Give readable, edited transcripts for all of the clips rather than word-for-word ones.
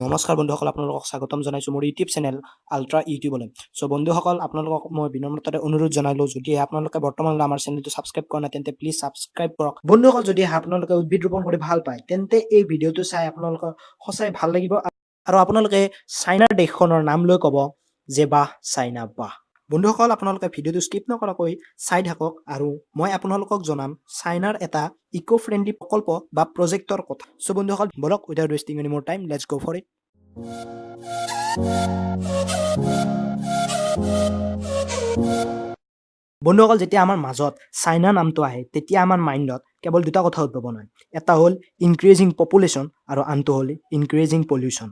নমস্কাৰ বন্ধুসকল, আপোনালোকক স্বাগতম জনাইছোঁ মোৰ ইউটিউব চেনেল আল্ট্ৰা ইউটিউবলৈ। চ' বন্ধুসকল, আপোনালোকক মই বিনম্ৰতাৰে অনুৰোধ জনালোঁ, যদিহে আপোনালোকে বৰ্তমানলৈ আমাৰ চেনেলটো ছাবস্ক্ৰাইব কৰা নাই তেন্তে প্লিজ ছাবস্ক্ৰাইব কৰক। বন্ধুসকল, যদিহে আপোনালোকে উদ্ভিদ ৰোপণ কৰি ভাল পায় তেন্তে এই ভিডিঅ'টো চাই আপোনালোকৰ সঁচাই ভাল লাগিব আৰু আপোনালোকে চাইনাৰ দেশখনৰ নাম লৈ ক'ব যে বাহ চাইনা বাহ। বন্ধুসকল, আপোনালোকে ভিডিঅ'টো স্কিপ নকৰাকৈ চাই থাকক আৰু মই আপোনালোকক জনাম চাইনাৰ এটা ইকো ফ্ৰেণ্ডলি প্ৰকল্প বা প্ৰজেক্টৰ কথা। চ' বন্ধুসকল, বলক without wasting any more time, let's go for it. বন্ধুসকল, যেতিয়া আমাৰ মাজত চাইনা নামটো আহে তেতিয়া আমাৰ মাইণ্ডত কেৱল দুটা কথা উদ্ভাৱন হয়। এটা হ'ল ইনক্ৰিজিং পপুলেশ্যন আৰু আনটো হ'ল ইনক্ৰিজিং পলিউশ্যন।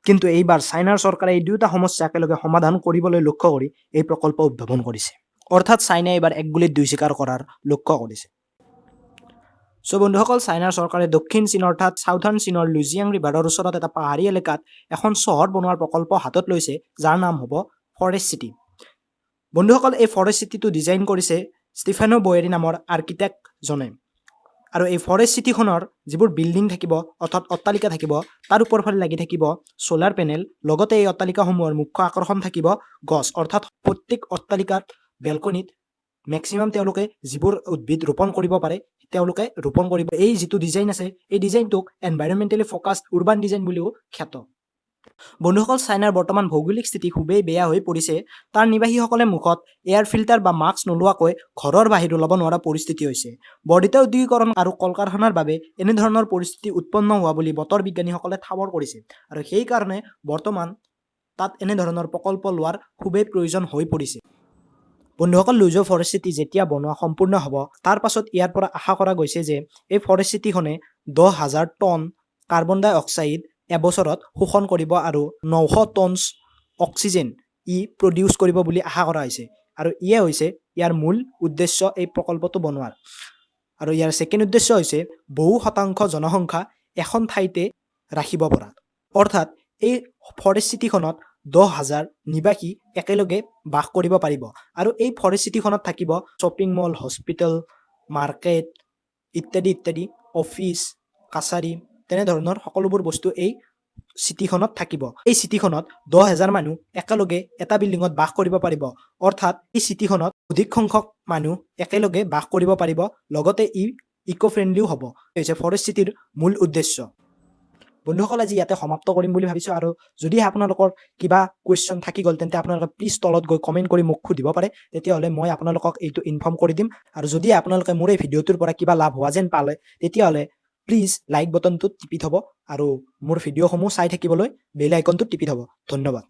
কিন্তু এইবাৰ চাইনাৰ চৰকাৰে এই দুয়োটা সমস্যা একেলগে সমাধান কৰিবলৈ লক্ষ্য কৰি এই প্ৰকল্প উদ্ভাৱন কৰিছে। অৰ্থাৎ চাইনাই এইবাৰ এক গুলিত দুই চিকাৰ কৰাৰ লক্ষ্য কৰিছে। চ' বন্ধুসকল, চাইনাৰ চৰকাৰে দক্ষিণ চীন অৰ্থাৎ চাউথাৰ্ণ চীনৰ লুজিয়াং ৰিভাৰৰ ওচৰত এটা পাহাৰী এলেকাত এখন চহৰ বনোৱাৰ প্ৰকল্প হাতত লৈছে, যাৰ নাম হ'ব ফৰেষ্ট চিটি। বন্ধুসকল, এই ফৰেষ্ট চিটিটো ডিজাইন কৰিছে ষ্টিফেনো বয়েৰী নামৰ আৰ্কিটেক্টজনে। আৰু এই ফৰেষ্ট চিটিখনৰ যিবোৰ বিল্ডিং থাকিব অৰ্থাৎ অট্টালিকা থাকিব, তাৰ ওপৰ ফালে লাগি থাকিব চ'লাৰ পেনেল। লগতে এই অট্টালিকাসমূহৰ মুখ্য আকৰ্ষণ থাকিব গছ, অৰ্থাৎ প্ৰত্যেক অট্টালিকাত বেলকনিত মেক্সিমাম তেওঁলোকে যিবোৰ উদ্ভিদ ৰোপণ কৰিব পাৰে তেওঁলোকে ৰোপণ কৰিব। এই যিটো ডিজাইন আছে এই ডিজাইনটোক এনভাইৰনমেণ্টেলি ফ'কাছড উৰ্বান ডিজাইন বুলিও খ্যাত। বন্ধুসকল, চাইনাৰ বৰ্তমান ভৌগোলিক স্থিতি খুবেই বেয়া হৈ পৰিছে। তাৰ নিবাসীসকলে মুখত এয়াৰ ফিল্টাৰ বা মাস্ক নোলোৱাকৈ ঘৰৰ বাহিৰ ওলাব নোৱাৰা পৰিস্থিতি হৈছে। বৰ্ধিত ঔদ্যোগিকৰণ আৰু কল কাৰখানাৰ বাবে এনেধৰণৰ পৰিস্থিতি উৎপন্ন হোৱা বুলি বতৰ বিজ্ঞানীসকলে ঠাৱৰ কৰিছে আৰু সেইকাৰণে বৰ্তমান তাত এনেধৰণৰ প্ৰকল্প লোৱাৰ খুবেই প্ৰয়োজন হৈ পৰিছে। বন্ধুসকল, লুজো ফৰেষ্ট চিটি যেতিয়া বনোৱা সম্পূৰ্ণ হ'ব তাৰ পাছত ইয়াৰ পৰা আশা কৰা গৈছে যে এই ফৰেষ্ট চিটিখনে 10,000 টন কাৰ্বন ডাই অক্সাইড এবছৰত শোষণ কৰিব আৰু 900 টন অক্সিজেন প্ৰডিউচ কৰিব বুলি আশা কৰা হৈছে। আৰু ইয়ে হৈছে ইয়াৰ মূল উদ্দেশ্য এই প্ৰকল্পটো বনোৱাৰ। আৰু ইয়াৰ ছেকেণ্ড উদ্দেশ্য হৈছে বহু শতাংশ জনসংখ্যা এখন ঠাইতে ৰাখিব পৰা। অৰ্থাৎ এই ফৰেষ্ট চিটিখনত 10,000 নিবাসী একেলগে বাস কৰিব পাৰিব আৰু এই ফৰেষ্ট চিটিখনত থাকিব শ্বপিং মল, হস্পিটেল, মাৰ্কেট ইত্যাদি ইত্যাদি, অফিচ কাছাৰী, তেনেধৰণৰ সকলোবোৰ বস্তু এই চিটিখনত থাকিব। এই চিটিখনত 10,000 মানুহ একেলগে এটা বিল্ডিঙত বাস কৰিব পাৰিব। অৰ্থাৎ এই চিটিখনত অধিক সংখ্যক মানুহ একেলগে বাস কৰিব পাৰিব, লগতে ইকো ফ্ৰেণ্ডলিও হ'ব। হৈছে ফৰেষ্ট চিটিৰ মূল উদ্দেশ্য। বন্ধুসকল, আজি ইয়াতে সমাপ্ত কৰিম বুলি ভাবিছোঁ। আৰু যদি আপোনালোকৰ কিবা কুৱেশ্যন থাকি গ'ল তেন্তে আপোনালোকে প্লিজ তলত গৈ কমেণ্ট কৰি মোক সুধিব পাৰে, তেতিয়াহ'লে মই আপোনালোকক এইটো ইনফৰ্ম কৰি দিম। আৰু যদি আপোনালোকে মোৰ এই ভিডিঅ'টোৰ পৰা কিবা লাভ হোৱা যেন পালে তেতিয়াহ'লে প্লিজ লাইক বটনটোত টিপি থ'ব আৰু মোৰ ভিডিঅ'সমূহ চাই থাকিবলৈ বেল আইকনটোত টিপি থ'ব। ধন্যবাদ।